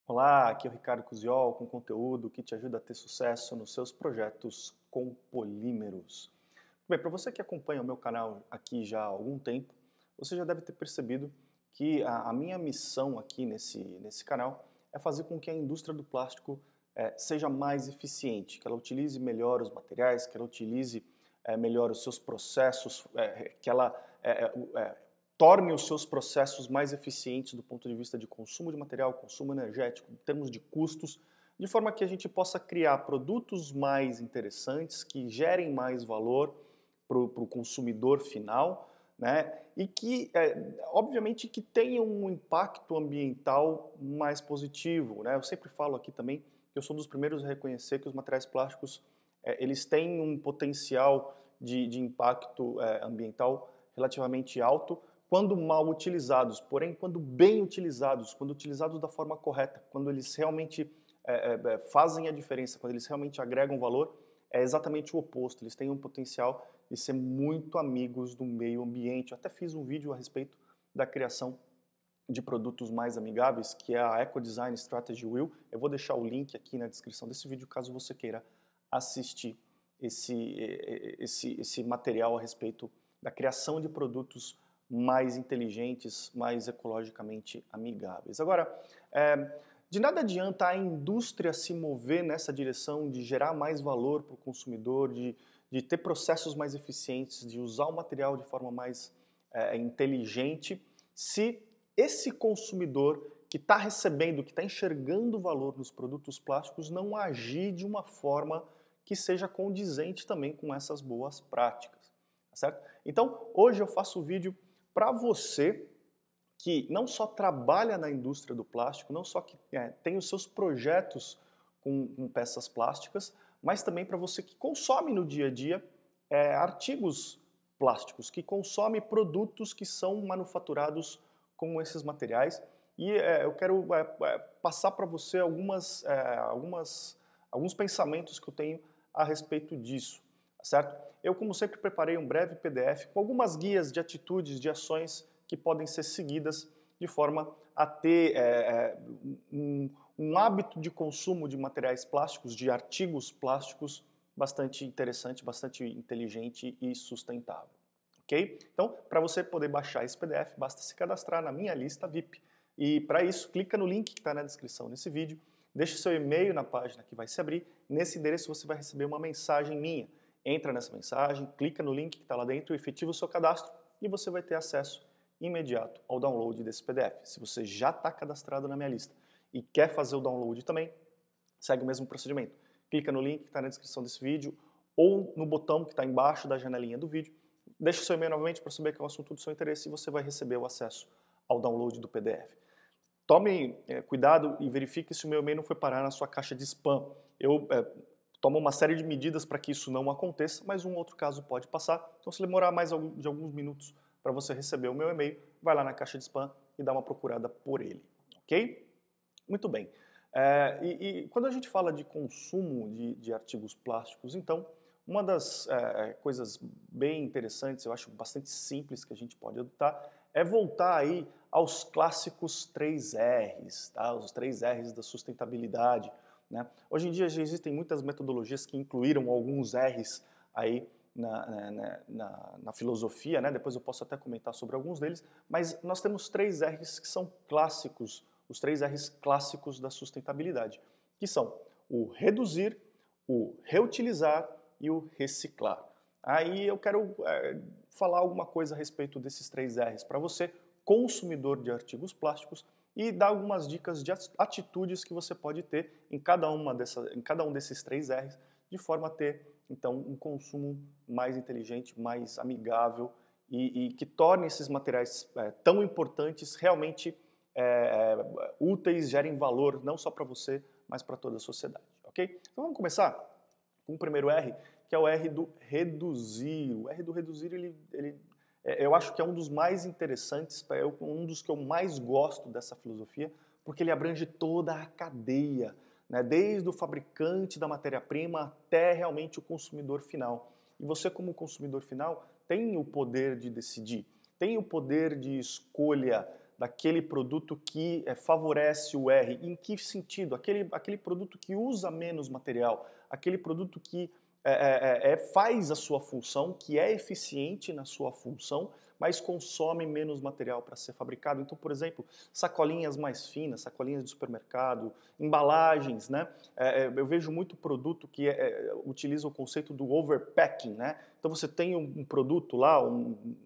Olá, aqui é o Ricardo Cusiol com conteúdo que te ajuda a ter sucesso nos seus projetos com polímeros. Bem, para você que acompanha o meu canal aqui já há algum tempo, você já deve ter percebido que a minha missão aqui nesse canal é fazer com que a indústria do plástico seja mais eficiente, que ela utilize melhor os materiais, que ela utilize melhor os seus processos, que ela torne os seus processos mais eficientes do ponto de vista de consumo de material, consumo energético, em termos de custos, de forma que a gente possa criar produtos mais interessantes, que gerem mais valor para o consumidor final, né? E que, obviamente, que tenham um impacto ambiental mais positivo, né? Eu sempre falo aqui também que eu sou um dos primeiros a reconhecer que os materiais plásticos eles têm um potencial de impacto ambiental relativamente alto, quando mal utilizados, porém quando bem utilizados, quando utilizados da forma correta, quando eles realmente fazem a diferença, quando eles realmente agregam valor, é exatamente o oposto, eles têm um potencial de ser muito amigos do meio ambiente. Eu até fiz um vídeo a respeito da criação de produtos mais amigáveis, que é a Eco Design Strategy Wheel. Eu vou deixar o link aqui na descrição desse vídeo, caso você queira assistir esse material a respeito da criação de produtos mais inteligentes, mais ecologicamente amigáveis. Agora, de nada adianta a indústria se mover nessa direção de gerar mais valor para o consumidor, de ter processos mais eficientes, de usar o material de forma mais inteligente, se esse consumidor que está recebendo, que está enxergando valor nos produtos plásticos, não agir de uma forma que seja condizente também com essas boas práticas, tá certo? Então, hoje eu faço um vídeo para você que não só trabalha na indústria do plástico, não só que tem os seus projetos com peças plásticas, mas também para você que consome no dia a dia artigos plásticos, que consome produtos que são manufaturados com esses materiais. E eu quero passar para você alguns pensamentos que eu tenho a respeito disso, certo? Eu, como sempre, preparei um breve PDF com algumas guias de atitudes, de ações que podem ser seguidas de forma a ter um hábito de consumo de materiais plásticos, de artigos plásticos, bastante interessante, bastante inteligente e sustentável. Ok? Então, para você poder baixar esse PDF, basta se cadastrar na minha lista VIP. E para isso, clica no link que está na descrição desse vídeo, deixe seu e-mail na página que vai se abrir. Nesse endereço você vai receber uma mensagem minha. Entra nessa mensagem, clica no link que está lá dentro, efetiva o seu cadastro e você vai ter acesso imediato ao download desse PDF. Se você já está cadastrado na minha lista e quer fazer o download também, segue o mesmo procedimento. Clica no link que está na descrição desse vídeo ou no botão que está embaixo da janelinha do vídeo. Deixe o seu e-mail novamente para saber que é um assunto do seu interesse e você vai receber o acesso ao download do PDF. Tome cuidado e verifique se o meu e-mail não foi parar na sua caixa de spam. Eu tomo uma série de medidas para que isso não aconteça, mas um outro caso pode passar. Então, se demorar mais de alguns minutos para você receber o meu e-mail, vai lá na caixa de spam e dá uma procurada por ele, ok? Muito bem. E quando a gente fala de consumo de artigos plásticos, então, uma das coisas bem interessantes, eu acho bastante simples que a gente pode adotar, é voltar aí aos clássicos 3Rs, tá? Os 3Rs da sustentabilidade, né? Hoje em dia já existem muitas metodologias que incluíram alguns Rs aí na filosofia, né? Depois eu posso até comentar sobre alguns deles, mas nós temos 3Rs que são clássicos, os 3Rs clássicos da sustentabilidade, que são o reduzir, o reutilizar e o reciclar. Aí eu quero falar alguma coisa a respeito desses 3Rs para você, consumidor de artigos plásticos, e dar algumas dicas de atitudes que você pode ter em cada um desses 3Rs, de forma a ter, então, um consumo mais inteligente, mais amigável e que torne esses materiais tão importantes realmente úteis, gerem valor não só para você, mas para toda a sociedade, ok? Então vamos começar com o primeiro R, que é o R do reduzir. O R do reduzir, eu acho que é um dos mais interessantes, um dos que eu mais gosto dessa filosofia, porque ele abrange toda a cadeia, né? Desde o fabricante da matéria-prima até realmente o consumidor final. E você, como consumidor final, tem o poder de decidir, tem o poder de escolha daquele produto que favorece o R. Em que sentido? Aquele produto que usa menos material, aquele produto que faz a sua função, que é eficiente na sua função, mas consome menos material para ser fabricado. Então, por exemplo, sacolinhas mais finas, sacolinhas de supermercado, embalagens, né? Eu vejo muito produto que utiliza o conceito do overpacking, né? Então você tem um produto lá,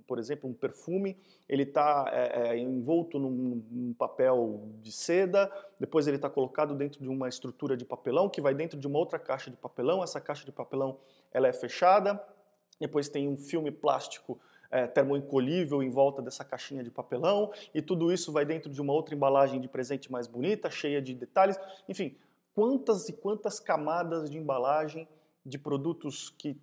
por exemplo, um perfume, ele está envolto num papel de seda, depois ele está colocado dentro de uma estrutura de papelão, que vai dentro de uma outra caixa de papelão, essa caixa de papelão ela é fechada, depois tem um filme plástico termoencolhível em volta dessa caixinha de papelão, e tudo isso vai dentro de uma outra embalagem de presente mais bonita, cheia de detalhes. Enfim, quantas e quantas camadas de embalagem de produtos que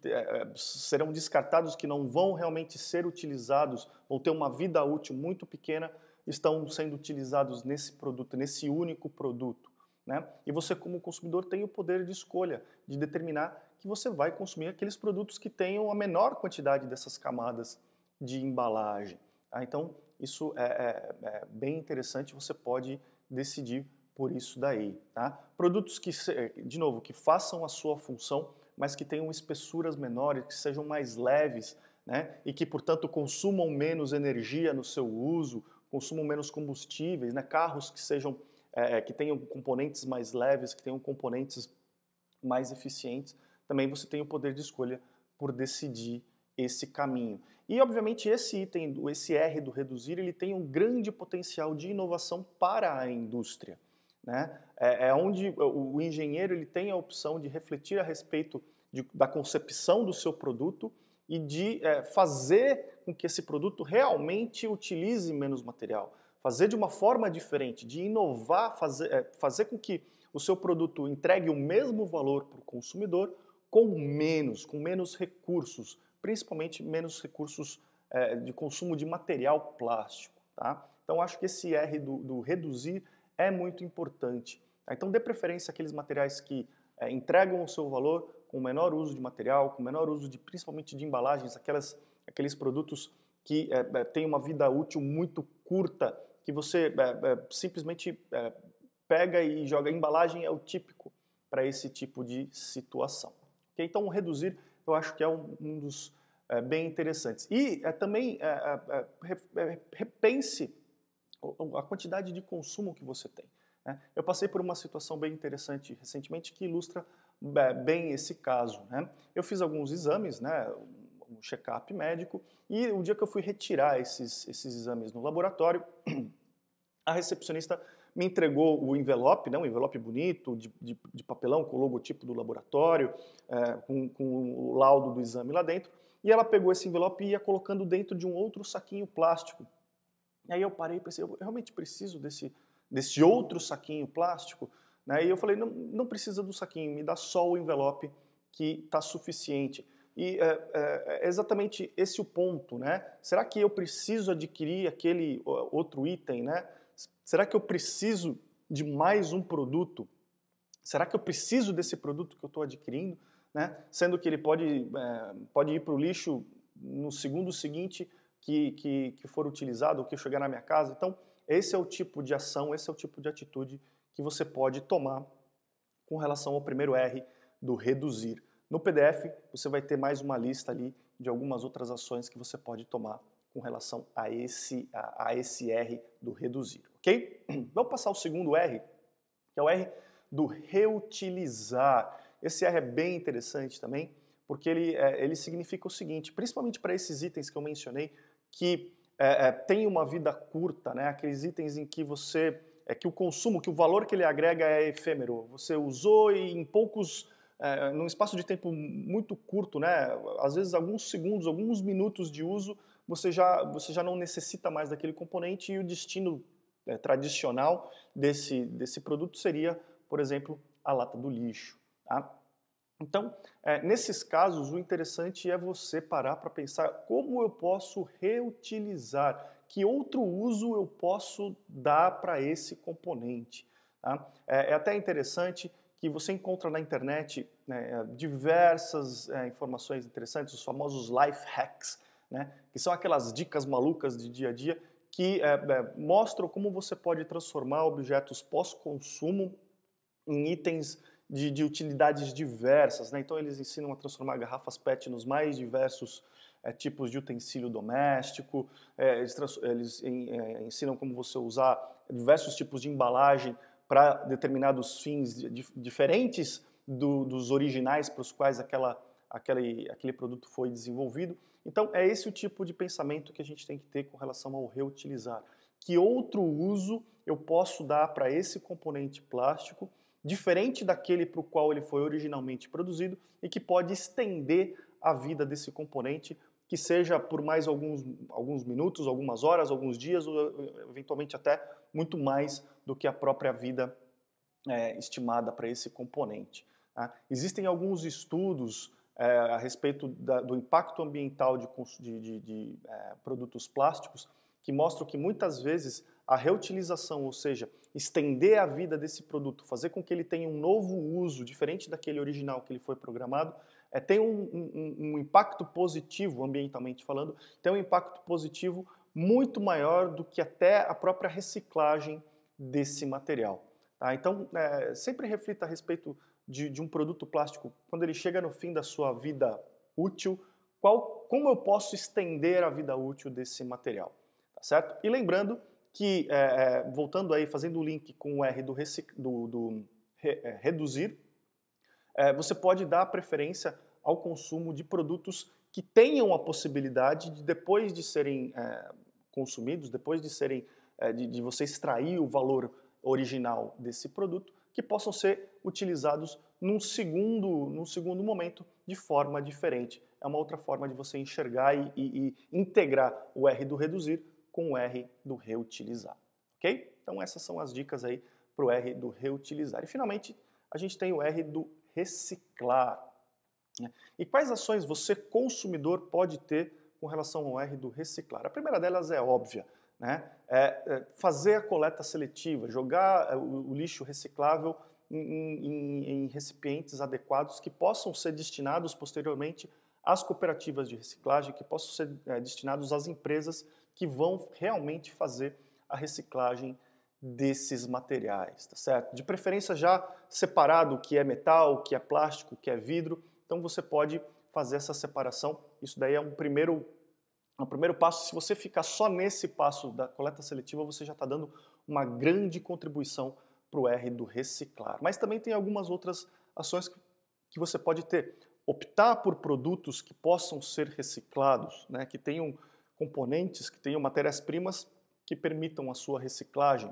serão descartados, que não vão realmente ser utilizados, vão ter uma vida útil muito pequena, estão sendo utilizados nesse produto, nesse único produto, né? E você, como consumidor, tem o poder de escolha, de determinar que você vai consumir aqueles produtos que tenham a menor quantidade dessas camadas de embalagem. Tá? Então, isso é bem interessante, você pode decidir por isso daí. Tá? Produtos que, de novo, que façam a sua função, mas que tenham espessuras menores, que sejam mais leves, né? E que, portanto, consumam menos energia no seu uso, consumam menos combustíveis, né? Carros que sejam, que tenham componentes mais leves, que tenham componentes mais eficientes, também você tem o poder de escolha por decidir esse caminho. E, obviamente, esse item, esse R do reduzir, ele tem um grande potencial de inovação para a indústria, né? Onde o engenheiro ele tem a opção de refletir a respeito da concepção do seu produto e de fazer com que esse produto realmente utilize menos material, fazer de uma forma diferente, de inovar, fazer com que o seu produto entregue o mesmo valor para o consumidor com menos recursos, principalmente menos recursos de consumo de material plástico. Tá? Então, acho que esse R do reduzir é muito importante. Tá? Então, dê preferência àqueles materiais que entregam o seu valor com menor uso de material, com menor uso principalmente de embalagens, aqueles produtos que têm uma vida útil muito curta, que você simplesmente pega e joga. A embalagem é o típico para esse tipo de situação. Okay? Então, o reduzir eu acho que é um dos bem interessantes. E também repense a quantidade de consumo que você tem. Né? Eu passei por uma situação bem interessante recentemente que ilustra bem esse caso. Né? Eu fiz alguns exames, né, um check-up médico, e o dia que eu fui retirar esses exames no laboratório, a recepcionista me entregou o envelope, né, um envelope bonito, de papelão, com o logotipo do laboratório, com o laudo do exame lá dentro, e ela pegou esse envelope e ia colocando dentro de um outro saquinho plástico. E aí eu parei e pensei, eu realmente preciso desse outro saquinho plástico? Né? E eu falei, não precisa do saquinho, me dá só o envelope que está suficiente. E é exatamente esse o ponto, né? Será que eu preciso adquirir aquele outro item, né? Será que eu preciso de mais um produto? Será que eu preciso desse produto que eu estou adquirindo? Né? Sendo que ele pode ir para o lixo no segundo seguinte que for utilizado ou que chegar na minha casa. Então, esse é o tipo de ação, esse é o tipo de atitude que você pode tomar com relação ao primeiro R do reduzir. No PDF, você vai ter mais uma lista ali de algumas outras ações que você pode tomar com relação a esse R do reduzir, ok? Vamos passar ao segundo R, que é o R do reutilizar. Esse R é bem interessante também, porque ele significa o seguinte, principalmente para esses itens que eu mencionei, que tem uma vida curta, né? Aqueles itens em que que o consumo, que o valor que ele agrega é efêmero. Você usou e em num espaço de tempo muito curto, né? Às vezes alguns segundos, alguns minutos de uso, você já não necessita mais daquele componente e o destino tradicional desse produto seria, por exemplo, a lata do lixo. Tá? Então, nesses casos, o interessante é você parar para pensar como eu posso reutilizar, que outro uso eu posso dar para esse componente. Tá? É até interessante que você encontra na internet, né, diversas informações interessantes, os famosos life hacks, né, que são aquelas dicas malucas de dia a dia que mostram como você pode transformar objetos pós-consumo em itens de utilidades diversas, né? Então eles ensinam a transformar garrafas PET nos mais diversos tipos de utensílio doméstico, eles ensinam como você usar diversos tipos de embalagem para determinados fins diferentes dos originais para os quais aquele produto foi desenvolvido. Então é esse o tipo de pensamento que a gente tem que ter com relação ao reutilizar. Que outro uso eu posso dar para esse componente plástico diferente daquele para o qual ele foi originalmente produzido e que pode estender a vida desse componente, que seja por mais alguns minutos, algumas horas, alguns dias, ou eventualmente até muito mais do que a própria vida estimada para esse componente. Tá? Existem alguns estudos a respeito do impacto ambiental de produtos plásticos que mostram que muitas vezes a reutilização, ou seja, estender a vida desse produto, fazer com que ele tenha um novo uso, diferente daquele original que ele foi programado, tem um impacto positivo, ambientalmente falando, tem um impacto positivo muito maior do que até a própria reciclagem desse material. Tá? Então, sempre reflita a respeito de um produto plástico, quando ele chega no fim da sua vida útil, como eu posso estender a vida útil desse material, tá certo? E lembrando que, voltando aí, fazendo o link com o R do reduzir, você pode dar preferência ao consumo de produtos que tenham a possibilidade de, depois de serem consumidos, depois de serem de você extrair o valor original desse produto, que possam ser utilizados num segundo momento de forma diferente. É uma outra forma de você enxergar e integrar o R do reduzir com o R do reutilizar, ok? Então essas são as dicas aí para o R do reutilizar. E finalmente a gente tem o R do reciclar. Né? E quais ações você, consumidor, pode ter com relação ao R do reciclar? A primeira delas é óbvia, né? Fazer a coleta seletiva, jogar o lixo reciclável em recipientes adequados que possam ser destinados posteriormente às cooperativas de reciclagem, que possam ser destinados às empresas que vão realmente fazer a reciclagem desses materiais, tá certo? De preferência já separado o que é metal, o que é plástico, o que é vidro, então você pode fazer essa separação. Isso daí é um primeiro passo. Se você ficar só nesse passo da coleta seletiva, você já está dando uma grande contribuição para o R do reciclar. Mas também tem algumas outras ações que você pode ter. Optar por produtos que possam ser reciclados, né, que tenham componentes, que tenham matérias-primas que permitam a sua reciclagem.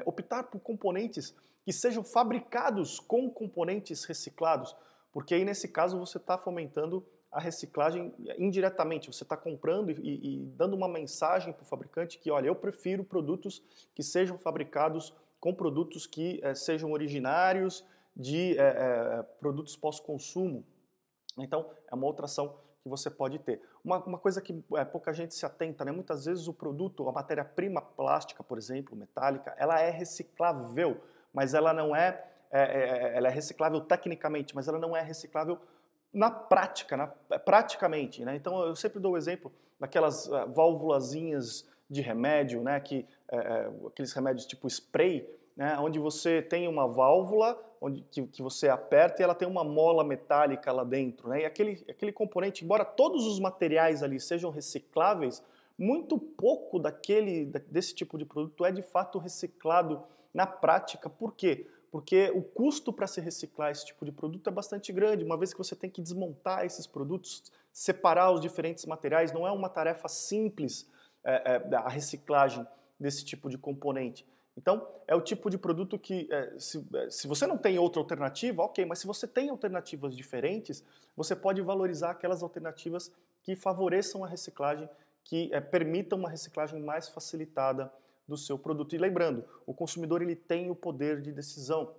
Optar por componentes que sejam fabricados com componentes reciclados, porque aí nesse caso você está fomentando a reciclagem indiretamente, você está comprando e dando uma mensagem para o fabricante que, olha, eu prefiro produtos que sejam fabricados com produtos que sejam originários de produtos pós-consumo. Então, é uma outra ação que você pode ter. Uma coisa que pouca gente se atenta, né? Muitas vezes o produto, a matéria-prima plástica, por exemplo, metálica, ela é reciclável, mas ela não ela é reciclável tecnicamente, mas ela não é reciclável na prática, praticamente. Né? Então, eu sempre dou o exemplo daquelas válvulazinhas de remédio, né? Aqueles remédios tipo spray, né? Onde você tem uma válvula que você aperta e ela tem uma mola metálica lá dentro. Né? E aquele componente, embora todos os materiais ali sejam recicláveis, muito pouco desse tipo de produto é de fato reciclado na prática. Por quê? Porque o custo para se reciclar esse tipo de produto é bastante grande, uma vez que você tem que desmontar esses produtos, separar os diferentes materiais, não é uma tarefa simples a reciclagem desse tipo de componente. Então, é o tipo de produto que, se você não tem outra alternativa, ok, mas se você tem alternativas diferentes, você pode valorizar aquelas alternativas que favoreçam a reciclagem, que permitam uma reciclagem mais facilitada do seu produto. E lembrando, o consumidor ele tem o poder de decisão.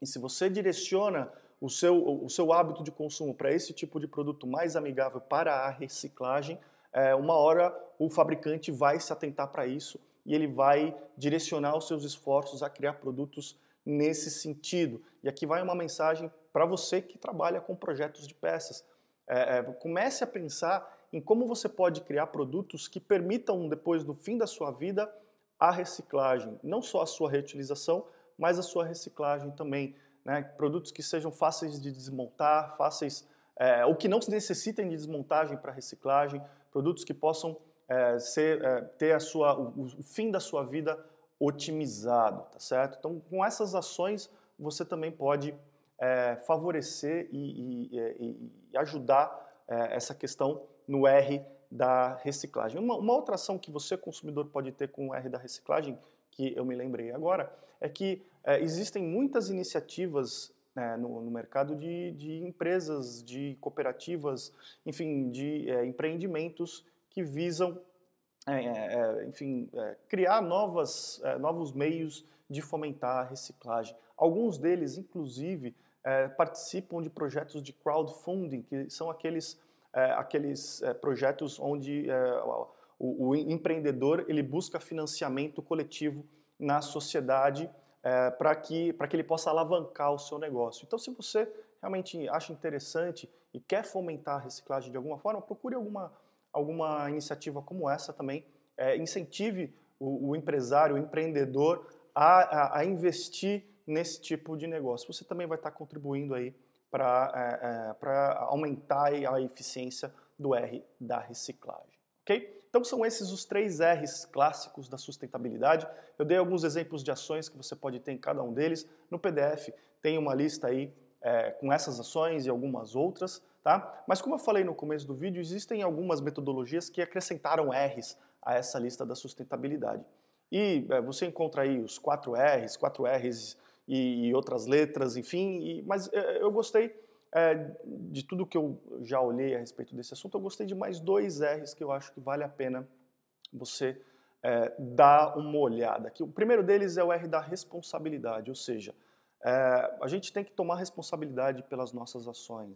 E se você direciona o seu hábito de consumo para esse tipo de produto mais amigável para a reciclagem, uma hora o fabricante vai se atentar para isso e ele vai direcionar os seus esforços a criar produtos nesse sentido. E aqui vai uma mensagem para você que trabalha com projetos de peças. Comece a pensar em como você pode criar produtos que permitam, depois do fim da sua vida, a reciclagem. Não só a sua reutilização, mas a sua reciclagem também, né? Produtos que sejam fáceis de desmontar, fáceis, ou que não necessitem de desmontagem para reciclagem, produtos que possam ter o fim da sua vida otimizado, tá certo? Então, com essas ações, você também pode favorecer e ajudar essa questão no R da reciclagem. Uma outra ação que você, consumidor, pode ter com o R da reciclagem, que eu me lembrei agora, é que existem muitas iniciativas no mercado de empresas, de cooperativas, enfim, de empreendimentos que visam, enfim, criar novos meios de fomentar a reciclagem. Alguns deles, inclusive, participam de projetos de crowdfunding, que são aqueles projetos onde o empreendedor ele busca financiamento coletivo na sociedade para que ele possa alavancar o seu negócio. Então, se você realmente acha interessante e quer fomentar a reciclagem de alguma forma, procure alguma iniciativa como essa também. Incentive o empresário, o empreendedor a investir nesse tipo de negócio. Você também vai estar contribuindo aí para aumentar a eficiência do R da reciclagem, ok? Então são esses os 3 R's clássicos da sustentabilidade. Eu dei alguns exemplos de ações que você pode ter em cada um deles. No PDF tem uma lista aí com essas ações e algumas outras, tá? Mas como eu falei no começo do vídeo, existem algumas metodologias que acrescentaram R's a essa lista da sustentabilidade. E você encontra aí os 4 R's e outras letras, enfim, mas eu gostei de tudo que eu já olhei a respeito desse assunto, eu gostei de mais 2 R's que eu acho que vale a pena você dar uma olhada. O primeiro deles é o R da responsabilidade, ou seja, a gente tem que tomar responsabilidade pelas nossas ações.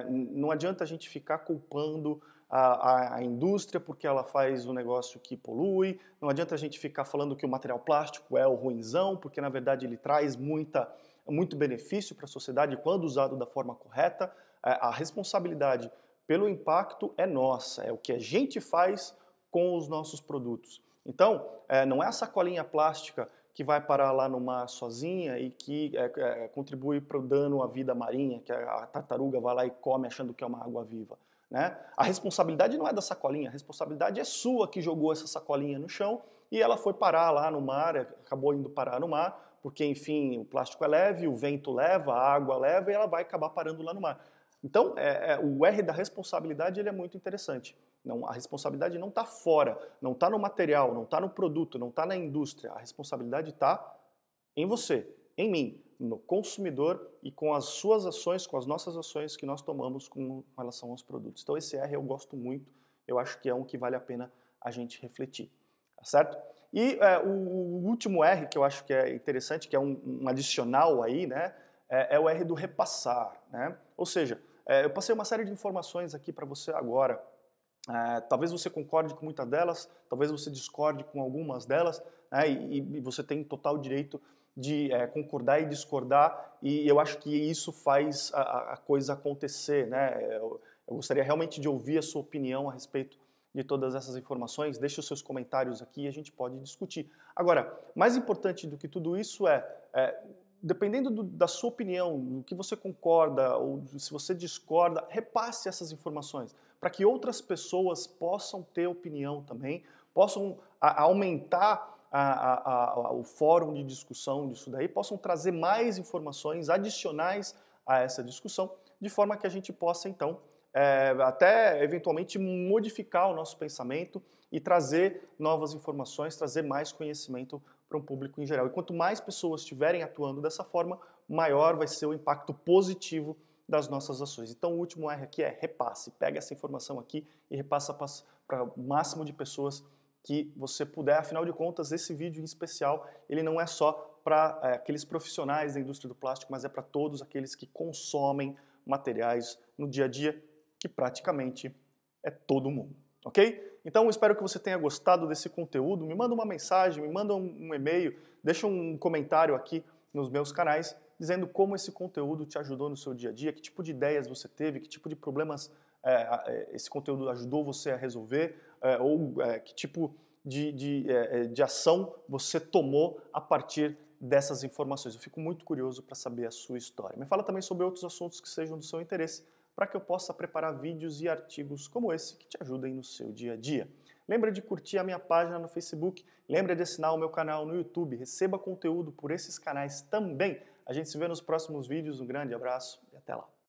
Não adianta a gente ficar culpando a indústria porque ela faz um negócio que polui, não adianta a gente ficar falando que o material plástico é o ruinzão, porque na verdade ele traz muito benefício para a sociedade quando usado da forma correta. A responsabilidade pelo impacto é nossa, é o que a gente faz com os nossos produtos. Então, não é a sacolinha plástica que vai parar lá no mar sozinha e que contribui para o dano à vida marinha, que a tartaruga vai lá e come achando que é uma água viva. Né? A responsabilidade não é da sacolinha, a responsabilidade é sua que jogou essa sacolinha no chão e ela foi parar lá no mar, acabou indo parar no mar, porque, enfim, o plástico é leve, o vento leva, a água leva e ela vai acabar parando lá no mar. Então, o R da responsabilidade ele é muito interessante. Não, a responsabilidade não está fora, não está no material, não está no produto, não está na indústria. A responsabilidade está em você, em mim, no consumidor e com as suas ações, com as nossas ações que nós tomamos com relação aos produtos. Então esse R eu gosto muito, eu acho que é um que vale a pena a gente refletir, tá certo? E o último R que eu acho que é interessante, que é um adicional aí, né, é o R do repassar, né? Ou seja, eu passei uma série de informações aqui para você agora. Talvez você concorde com muitas delas, talvez você discorde com algumas delas, né, e você tem total direito de concordar e discordar, e eu acho que isso faz a coisa acontecer. Né? Eu gostaria realmente de ouvir a sua opinião a respeito de todas essas informações. Deixe os seus comentários aqui e a gente pode discutir. Agora, mais importante do que tudo isso dependendo da sua opinião, do que você concorda ou se você discorda, repasse essas informações para que outras pessoas possam ter opinião também, possam aumentar o fórum de discussão disso daí, possam trazer mais informações adicionais a essa discussão, de forma que a gente possa, então, até eventualmente modificar o nosso pensamento e trazer novas informações, trazer mais conhecimento para um público em geral. E quanto mais pessoas estiverem atuando dessa forma, maior vai ser o impacto positivo das nossas ações. Então o último R aqui é repasse. Pega essa informação aqui e repassa para o máximo de pessoas que você puder. Afinal de contas, esse vídeo em especial, ele não é só para aqueles profissionais da indústria do plástico, mas é para todos aqueles que consomem materiais no dia a dia, que praticamente é todo mundo, ok? Então, espero que você tenha gostado desse conteúdo. Me manda uma mensagem, me manda um e-mail, deixa um comentário aqui nos meus canais, dizendo como esse conteúdo te ajudou no seu dia a dia, que tipo de ideias você teve, que tipo de problemas esse conteúdo ajudou você a resolver, ou que tipo de ação você tomou a partir dessas informações. Eu fico muito curioso para saber a sua história. Me fala também sobre outros assuntos que sejam do seu interesse, para que eu possa preparar vídeos e artigos como esse que te ajudem no seu dia a dia. Lembra de curtir a minha página no Facebook, lembra de assinar o meu canal no YouTube, receba conteúdo por esses canais também. A gente se vê nos próximos vídeos, um grande abraço e até lá.